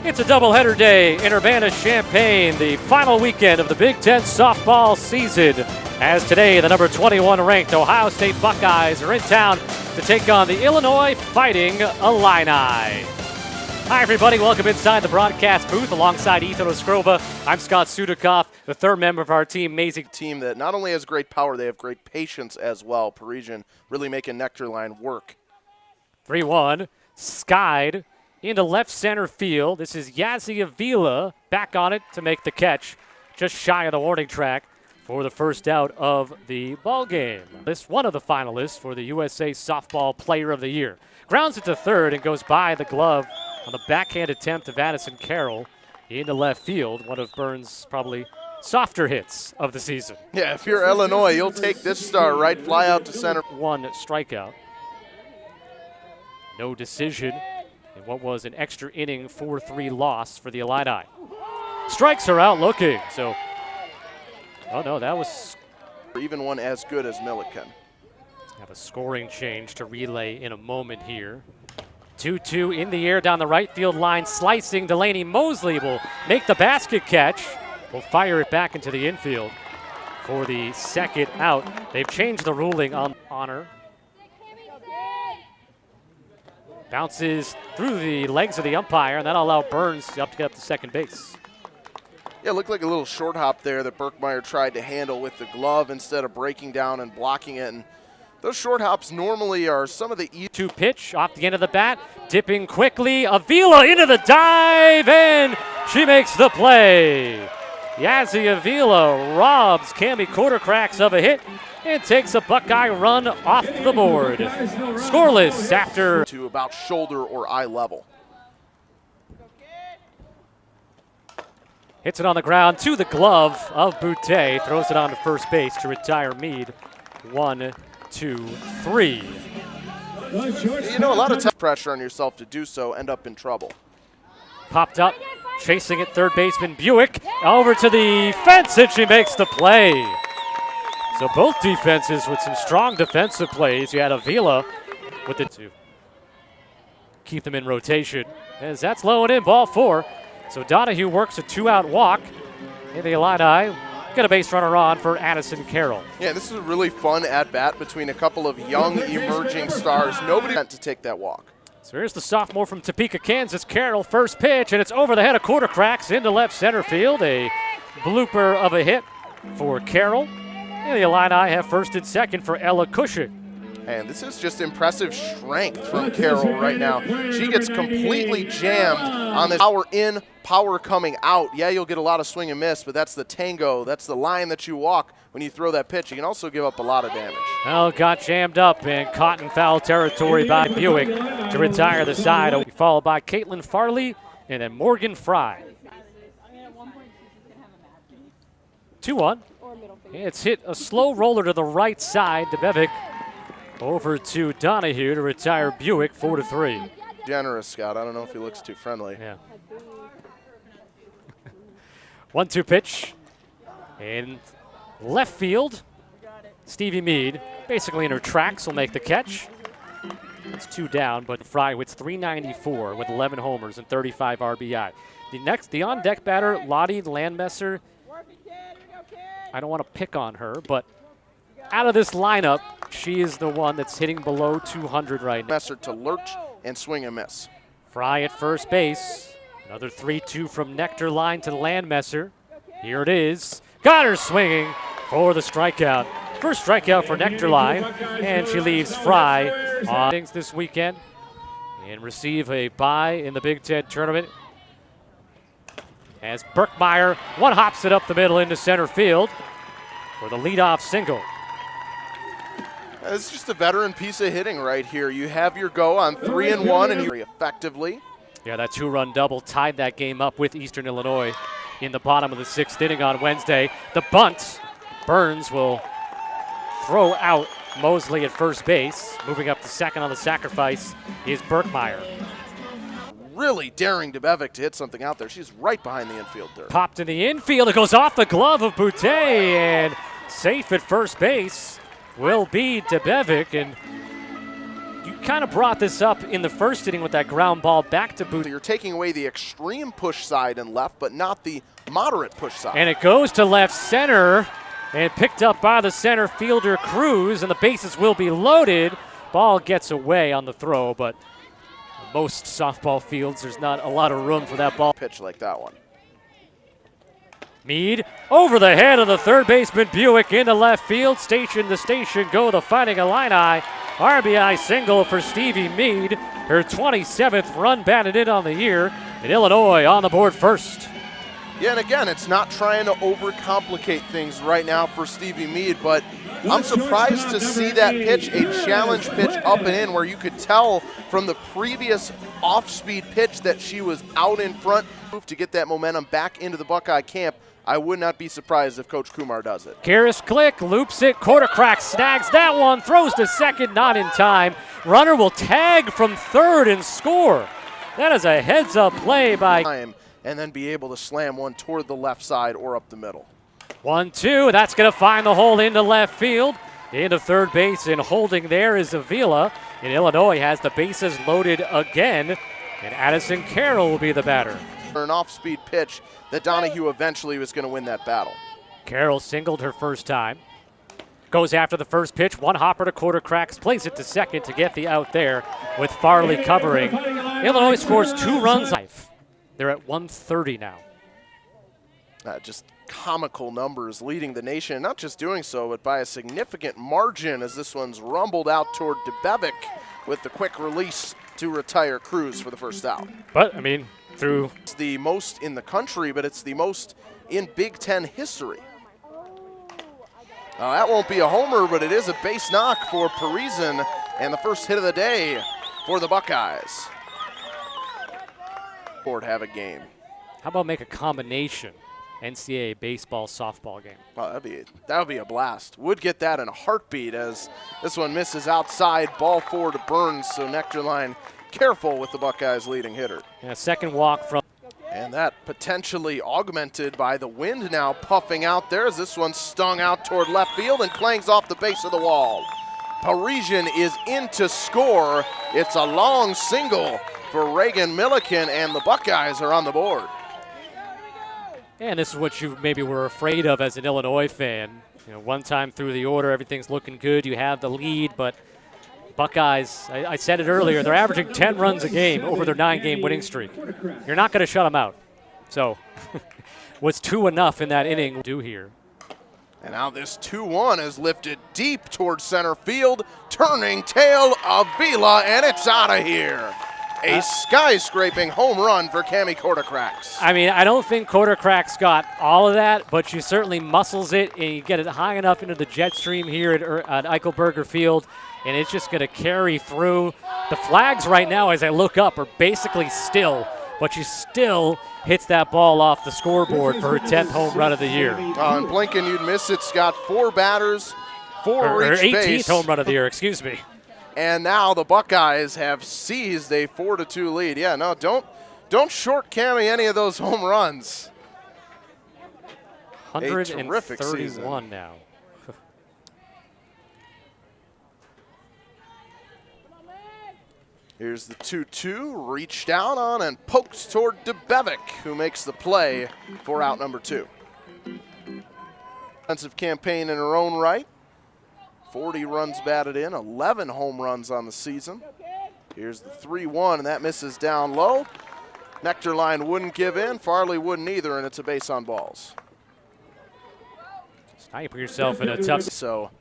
It's a doubleheader day in Urbana-Champaign, the final weekend of the Big Ten softball season. As today, the number 21 ranked Ohio State Buckeyes are in town to take on the Illinois Fighting Illini. Hi, everybody. Welcome inside the broadcast booth alongside Ethan Oskrova. I'm Scott Sudikoff, the third member of our team. Amazing team that not only has great power, they have great patience as well. Parisian really making Nectarline work. 3-1, skied into left center field. This is Yazzie Avila back on it to make the catch, just shy of the warning track for the first out of the ball game. This one of the finalists for the USA Softball Player of the Year. Grounds it to third and goes by the glove on the backhand attempt of Addison Carroll into left field, one of Burns' probably softer hits of the season. Yeah, if you're Illinois, you'll take this star right, fly out to center. One strikeout. No decision in what was an extra inning 4-3 loss for the Illini. Strikes are out looking, so, oh no, that was. Even one as good as Milliken. Have a scoring change to relay in a moment here. 2-2 in the air down the right field line, slicing. Delaney Mosley will make the basket catch. Will fire it back into the infield for the second out. They've changed the ruling on honor. Bounces through the legs of the umpire, and that'll allow Burns to get up to second base. Yeah, it looked like a little short hop there that Berkmeyer tried to handle with the glove instead of breaking down and blocking it. And those short hops normally are some of the Two pitch off the end of the bat, dipping quickly. Avila into the dive, and she makes the play. Yazzie Avila robs Cami Quartercracks of a hit and takes a Buckeye run off the board. Scoreless after to about shoulder or eye level. Hits it on the ground to the glove of Boutte. Throws it on to first base to retire Meade. 1, 2, 3. You know, a lot of pressure on yourself to do so, end up in trouble. Popped up, chasing it third baseman Buick. Over to the fence, and she makes the play. So both defenses with some strong defensive plays. You had Avila with the two. Keep them in rotation. As that's low and in, ball 4. So Donahue works a 2-out walk. And the Illini get a base runner on for Addison Carroll. Yeah, this is a really fun at-bat between a couple of young emerging stars. Nobody meant to take that walk. So here's the sophomore from Topeka, Kansas, Carroll. First pitch, and it's over the head of Quartercracks into left center field. A blooper of a hit for Carroll. And the Illini have first and second for Ella Cushing. And this is just impressive strength from Carroll right now. She gets completely jammed on this power in, power coming out. Yeah, you'll get a lot of swing and miss, but that's the tango. That's the line that you walk when you throw that pitch. You can also give up a lot of damage. Well, got jammed up and caught in foul territory by Buick to retire the side. Followed by Caitlin Farley and then Morgan Fry. 2-1. It's hit a slow roller to the right side. DeBevic over to Donahue to retire Buick 4-3. Generous, Scott. I don't know if he looks too friendly. Yeah. 1-2 pitch. In left field, Stevie Meade, basically in her tracks, will make the catch. It's 2 down, but Fry hits .394 with 11 homers and 35 RBI. The on-deck batter, Lottie Landmesser. I don't want to pick on her, but out of this lineup, she is the one that's hitting below 200 right now. Messer to lurch and swing and miss. Fry at first base. Another 3-2 from Nectarline to Landmesser. Here it is. Got her swinging for the strikeout. First strikeout for Nectarline, and she leaves Fry on things this weekend and receive a bye in the Big Ten tournament. As Berkmeyer one-hops it up the middle into center field for the leadoff single. It's just a veteran piece of hitting right here. You have your go on 3-1 and you very effectively. Yeah, that 2-run double tied that game up with Eastern Illinois in the bottom of the 6th inning on Wednesday. The bunt, Burns will throw out Mosley at first base. Moving up to second on the sacrifice is Berkmeyer. Really daring DeBevic to hit something out there. She's right behind the infield there. Popped in the infield. It goes off the glove of Boutte, and safe at first base will be DeBevic. And you kind of brought this up in the first inning with that ground ball back to Boutte. You're taking away the extreme push side and left, but not the moderate push side. And it goes to left center and picked up by the center fielder Cruz, and the bases will be loaded. Ball gets away on the throw, but most softball fields, there's not a lot of room for that ball. Pitch like that one. Meade over the head of the third baseman Buick into left field. Station to station go the Fighting Illini. RBI single for Stevie Meade. Her 27th run batted in on the year. And Illinois on the board first. Yeah, and again, it's not trying to overcomplicate things right now for Stevie Meade, but I'm surprised to see that pitch, a challenge pitch up and in, where you could tell from the previous off-speed pitch that she was out in front to get that momentum back into the Buckeye camp. I would not be surprised if Coach Kumar does it. Karis Click loops it, quarter crack, snags that one, throws to second, not in time. Runner will tag from third and score. That is a heads-up play by... And then be able to slam one toward the left side or up the middle. 1-2, that's going to find the hole into left field. Into third base, and holding there is Avila. And Illinois has the bases loaded again, and Addison Carroll will be the batter. An off-speed pitch that Donahue eventually was going to win that battle. Carroll singled her first time. Goes after the first pitch, one hopper to quarter cracks, plays it to second to get the out there with Farley covering. Illinois scores 2 runs. They're at 130 now. Just comical numbers leading the nation, not just doing so, but by a significant margin as this one's rumbled out toward DeBevick with the quick release to retire Cruz for the first out. But, I mean, through... It's the most in the country, but it's the most in Big Ten history. That won't be a homer, but it is a base knock for Parisian and the first hit of the day for the Buckeyes. Or have a game. How about make a combination NCAA baseball softball game? Well, that would be a blast. Would get that in a heartbeat as this one misses outside, ball 4 to Burns. So Nectarline careful with the Buckeyes' leading hitter. And a second walk from. And that potentially augmented by the wind now puffing out there as this one stung out toward left field and clangs off the base of the wall. Parisian is in to score. It's a long single for Reagan Milliken, and the Buckeyes are on the board. And this is what you maybe were afraid of as an Illinois fan. You know, one time through the order, everything's looking good. You have the lead, but Buckeyes, I said it earlier, they're averaging 10 runs a game over their 9-game winning streak. You're not going to shut them out. So was 2 enough in that inning do here. And now this 2-1 is lifted deep towards center field, turning tail of Vila, and it's out of here. A skyscraping home run for Cami Quartercracks. I mean, I don't think Quartercracks got all of that, but she certainly muscles it, and you get it high enough into the jet stream here at Eichelberger Field, and it's just going to carry through. The flags right now, as I look up, are basically still, but she still hits that ball off the scoreboard for her 10th home run of the year. And blinking, you'd miss it. Scott, 4 batters, 4 her reach 18th base. home run of the year, excuse me. And now the Buckeyes have seized a 4-2 lead. Yeah, no, don't short Cami any of those home runs. 131 now. Here's the 2-2, reached down on and poked toward DeBevick, who makes the play for out number 2. Offensive campaign in her own right. 40 runs batted in, 11 home runs on the season. Here's the 3-1, and that misses down low. Nectarline wouldn't give in, Farley wouldn't either, and it's a base on balls. Now you put yourself in a tough... So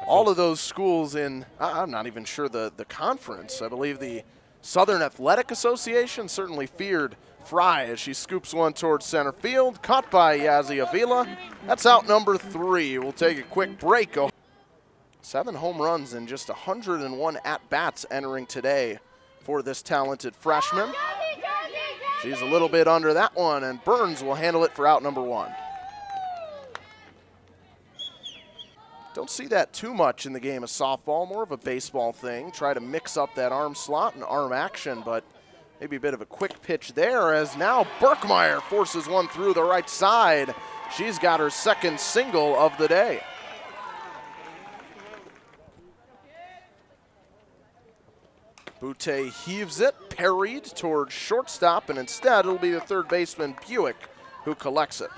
all of those schools in, I'm not even sure the conference, I believe the Southern Athletic Association certainly feared Fry as she scoops one towards center field, caught by Yazzie Avila. That's out number 3. We'll take a quick break. 7 home runs and just 101 at-bats entering today for this talented freshman. She's a little bit under that one, and Burns will handle it for out number 1. Don't see that too much in the game of softball, more of a baseball thing. Try to mix up that arm slot and arm action, but maybe a bit of a quick pitch there as now Berkmeyer forces one through the right side. She's got her second single of the day. Butte heaves it, parried towards shortstop, and instead it'll be the third baseman Buick who collects it.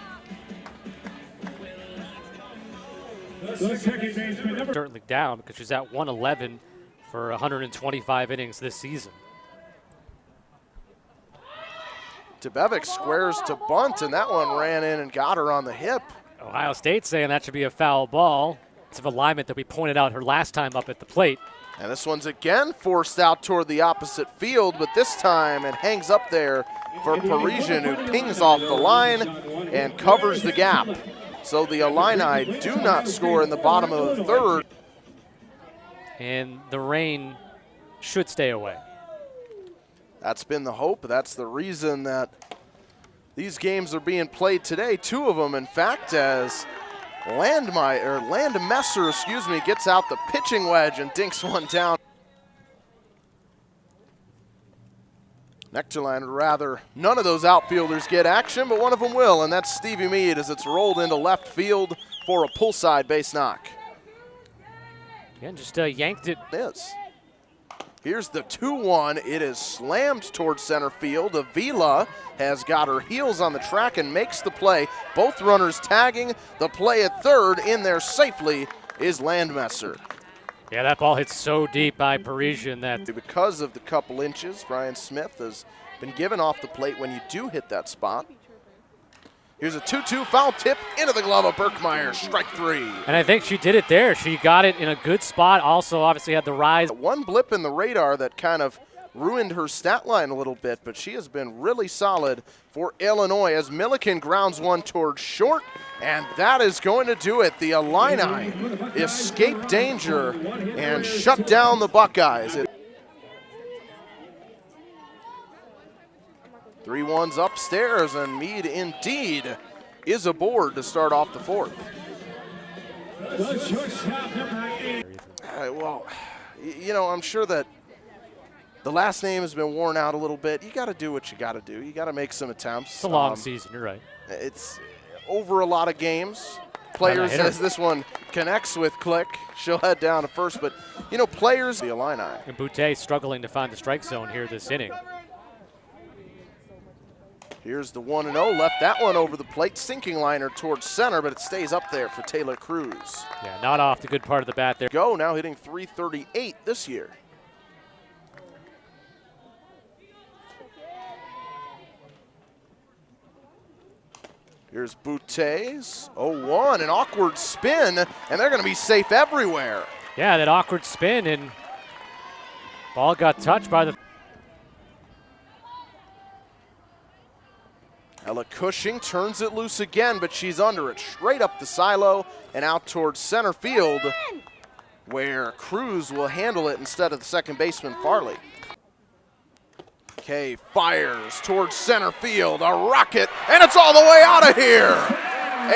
Certainly down because she's at 111 for 125 innings this season. Tebevic squares to bunt, and that one ran in and got her on the hip. Ohio State saying that should be a foul ball. It's of alignment that we pointed out her last time up at the plate. And this one's again forced out toward the opposite field, but this time it hangs up there for Parisian, who pings off the line and covers the gap. So the Illini do not score in the bottom of the third. And the rain should stay away. That's been the hope. That's the reason that these games are being played today. Two of them, in fact, as Landmesser, gets out the pitching wedge and dinks one down. Nectarline would rather none of those outfielders get action, but one of them will, and that's Stevie Mead as it's rolled into left field for a pull side base knock. Again, just yanked it. Here's the 2-1. It is slammed towards center field. Avila has got her heels on the track and makes the play. Both runners tagging. The play at third in there safely is Landmesser. Yeah, that ball hit so deep by Parisian that because of the couple inches, Brian Smith has been given off the plate when you do hit that spot. Here's a 2-2 foul tip into the glove of Berkmeyer, strike three. And I think she did it there. She got it in a good spot. Also, obviously had the rise. One blip in the radar that kind of ruined her stat line a little bit, but she has been really solid for Illinois as Milliken grounds one towards short, and that is going to do it. The Illini escape danger and shut down the Buckeyes. 3-1's upstairs, and Mead indeed is aboard to start off the fourth. Well, you know, I'm sure that the last name has been worn out a little bit. You got to do what you got to do. You got to make some attempts. It's a long season, you're right. It's over a lot of games. Players, as this one connects with Click, she'll head down to first, but, you know, players, the Illini. And Butte struggling to find the strike zone here this inning. Here's the 1-0, left that one over the plate, sinking liner towards center, but it stays up there for Taylor Cruz. Yeah, not off the good part of the bat there. Go, now hitting .338 this year. Here's Butte's 0-1, an awkward spin, and they're going to be safe everywhere. Yeah, that awkward spin, and ball got touched by the... Ella Cushing turns it loose again, but she's under it, straight up the silo and out towards center field, where Cruz will handle it instead of the second baseman, Farley. Kay fires towards center field, a rocket, and it's all the way out of here.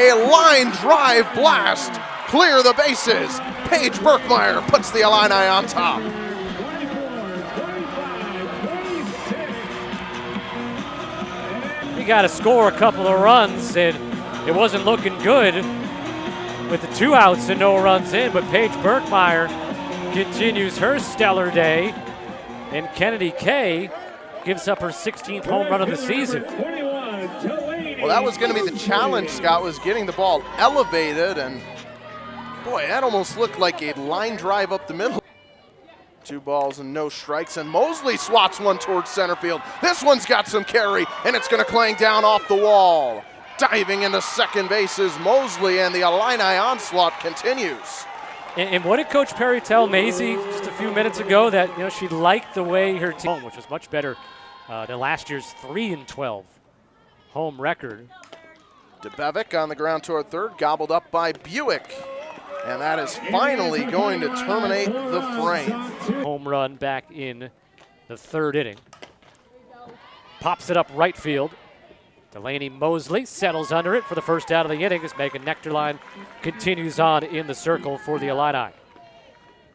A line drive blast, clear the bases. Paige Berkmeyer puts the Illini on top. Got to score a couple of runs, and it wasn't looking good with the 2 outs and no runs in, but Paige Berkmeyer continues her stellar day, and Kennedy Kay gives up her 16th home run of the season. Well, that was going to be the challenge, Scott, was getting the ball elevated, and boy, that almost looked like a line drive up the middle. 2 balls and no strikes, and Mosley swats one towards center field. This one's got some carry, and it's going to clang down off the wall. Diving into second base is Mosley, and the Illini onslaught continues. And what did Coach Perry tell Maisie just a few minutes ago? That, you know, she liked the way her team, which was much better than last year's 3-12 home record. Tebevic on the ground toward third, gobbled up by Buick. And that is finally going to terminate the frame. Home run back in the third inning. Pops it up right field. Delaney Mosley settles under it for the first out of the inning as Megan Nectarline continues on in the circle for the Illini.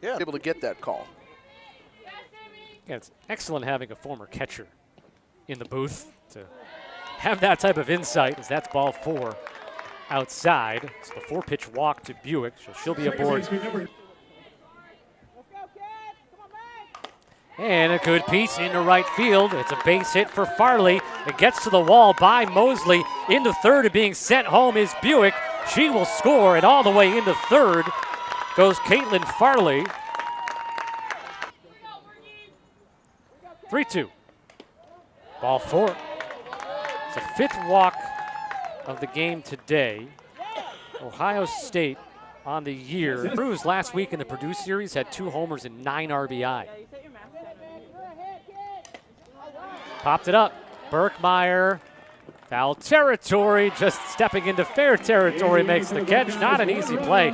Yeah, able to get that call. Yeah, it's excellent having a former catcher in the booth to have that type of insight, as that's ball 4. Outside. It's the 4-pitch walk to Buick, so she'll be aboard. And a good piece into right field. It's a base hit for Farley. It gets to the wall by Mosley. Into third and being sent home is Buick. She will score, and all the way into third goes Caitlin Farley. 3-2. Ball four. It's the fifth walk of the game today. Ohio State on the year. Cruz last week in the Purdue series had 2 homers and 9 RBI. Popped it up. Birkmeyer, foul territory, just stepping into fair territory, makes the catch. Not an easy play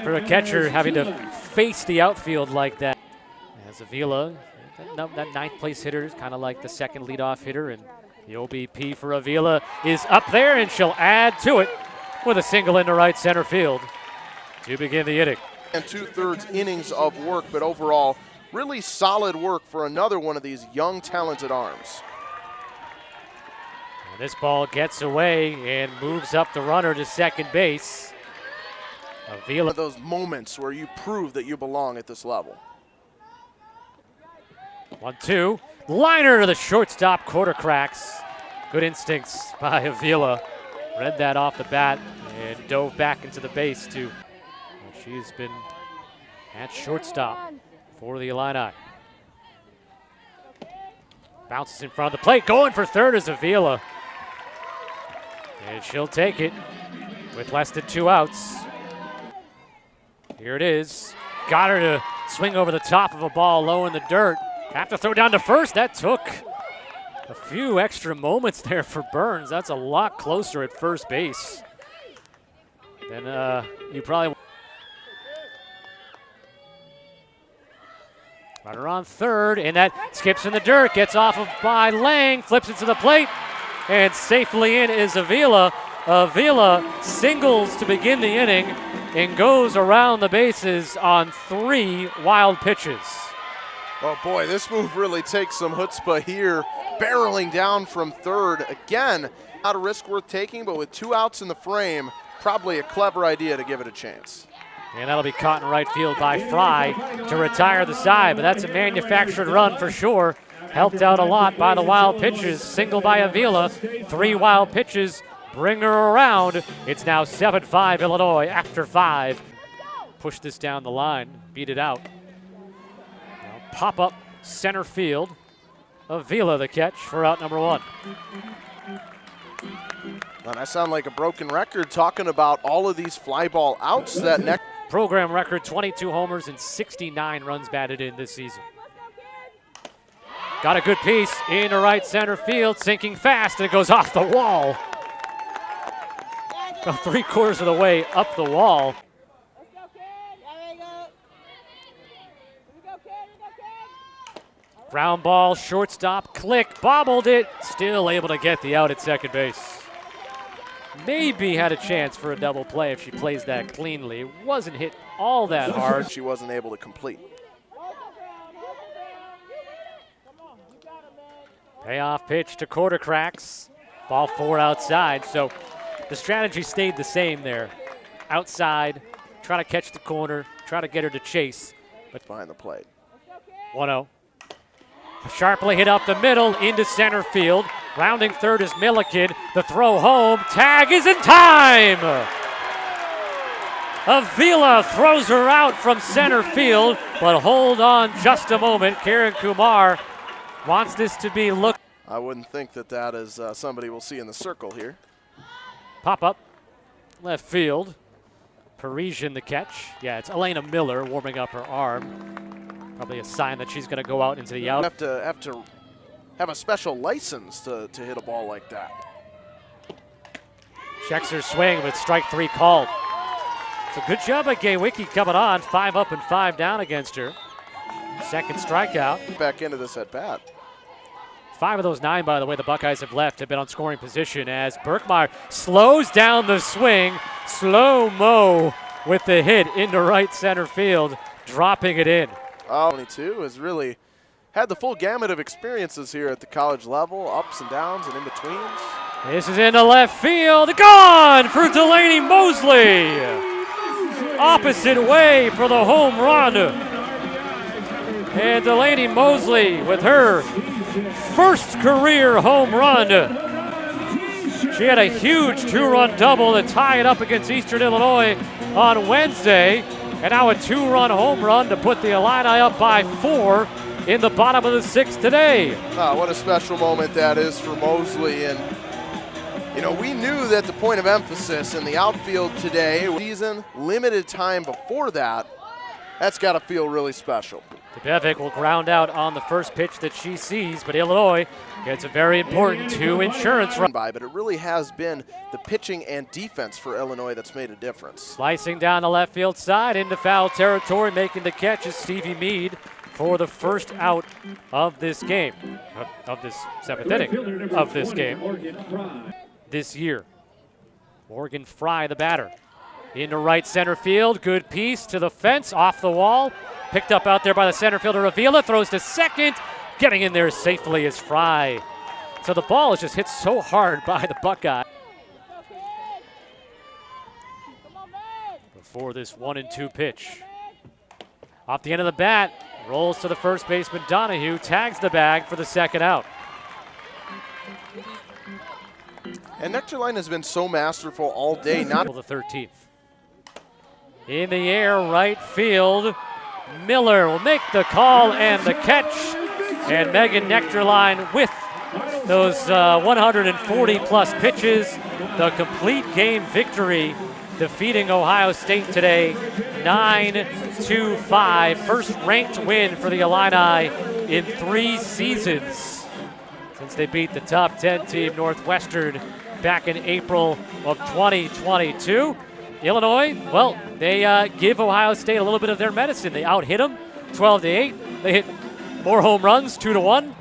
for a catcher having to face the outfield like that. As Avila, that ninth place hitter is kind of like the second leadoff hitter, and the OBP for Avila is up there, and she'll add to it with a single into right center field to begin the inning. And 2/3 innings of work, but overall, really solid work for another one of these young, talented arms. And this ball gets away and moves up the runner to second base. Avila. One of those moments where you prove that you belong at this level. 1-2. Liner to the shortstop, quarter cracks. Good instincts by Avila. Read that off the bat and dove back into the base too. She's been at shortstop for the Illini. Bounces in front of the plate. Going for third is Avila. And she'll take it with less than 2 outs. Here it is. Got her to swing over the top of a ball low in the dirt. Have to throw down to first. That took a few extra moments there for Burns. That's a lot closer at first base than you probably. Runner on third, and that skips in the dirt, gets off of by Lang, flips it to the plate, and safely in is Avila. Avila singles to begin the inning and goes around the bases on 3 wild pitches. Oh boy, this move really takes some chutzpah here. Barreling down from third. Again, not a risk worth taking, but with 2 outs in the frame, probably a clever idea to give it a chance. And that'll be caught in right field by Fry to retire the side, but that's a manufactured run for sure. Helped out a lot by the wild pitches. Single by Avila, 3 wild pitches bring her around. It's now 7-5 Illinois after 5. Push this down the line, beat it out. Now pop up center field. Avila the catch for out number 1. And I sound like a broken record talking about all of these fly ball outs that next. Program record, 22 homers and 69 runs batted in this season. Got a good piece into right center field, sinking fast, and it goes off the wall. Go 3/4 of the way up the wall. Ground ball, shortstop, click, bobbled it, still able to get the out at second base. Maybe had a chance for a double play if she plays that cleanly. It wasn't hit all that hard. She wasn't able to complete. Payoff pitch to quarter cracks. Ball 4 outside. So the strategy stayed the same there. Outside, try to catch the corner, try to get her to chase. But behind the plate. 1-0. Sharply hit up the middle into center field. Rounding third is Milliken. The throw home. Tag is in time. Avila throws her out from center field, but hold on just a moment. Karen Kumar wants this to be looked. I wouldn't think that that is somebody we'll see in the circle here. Pop up, left field. Parisian the catch. Yeah, it's Elena Miller warming up her arm. Probably a sign that she's going to go out into the out. Have to have a special license to hit a ball like that. Checks her swing with strike 3 called. So good job by Gay-Wicki coming on. 5 up and 5 down against her. Second strikeout. Back into this at bat. 5 of those 9, by the way, the Buckeyes have left have been on scoring position as Birkmeyer slows down the swing. Slow-mo with the hit into right center field, dropping it in. 22 has really had the full gamut of experiences here at the college level, ups and downs and in-betweens. This is into left field. Gone for Delaney Mosley. Opposite way for the home run. And Delaney Mosley with her first career home run. She had a huge two-run double to tie it up against Eastern Illinois on Wednesday. And now a two-run home run to put the Illini up by 4 in the bottom of the 6th today. What a special moment that is for Mosley. And, you know, we knew that the point of emphasis in the outfield today, season, limited time before that, that's got to feel really special. Tepevic will ground out on the first pitch that she sees, but Illinois gets a very important 2 insurance run. But it really has been the pitching and defense for Illinois that's made a difference. Slicing down the left field side into foul territory, making the catch is Stevie Mead for the first out of this game, of this 7th inning of this game this year. Morgan Fry, the batter. Into right center field, good piece to the fence, off the wall. Picked up out there by the center fielder Avila, throws to second. Getting in there safely is Fry. So the ball is just hit so hard by the Buckeye. Before this 1-2 pitch. Off the end of the bat, rolls to the first baseman Donahue, tags the bag for the second out. And Nectarline has been so masterful all day. Not the 13th. In the air, right field. Miller will make the call and the catch. And Megan Nectarline with those 140-plus pitches. The complete game victory, defeating Ohio State today 9-5. First ranked win for the Illini in 3 seasons since they beat the top 10 team Northwestern back in April of 2022. Illinois, well, they give Ohio State a little bit of their medicine. They out-hit them 12-8. They hit more home runs, 2-1,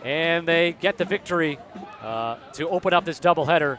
and they get the victory to open up this doubleheader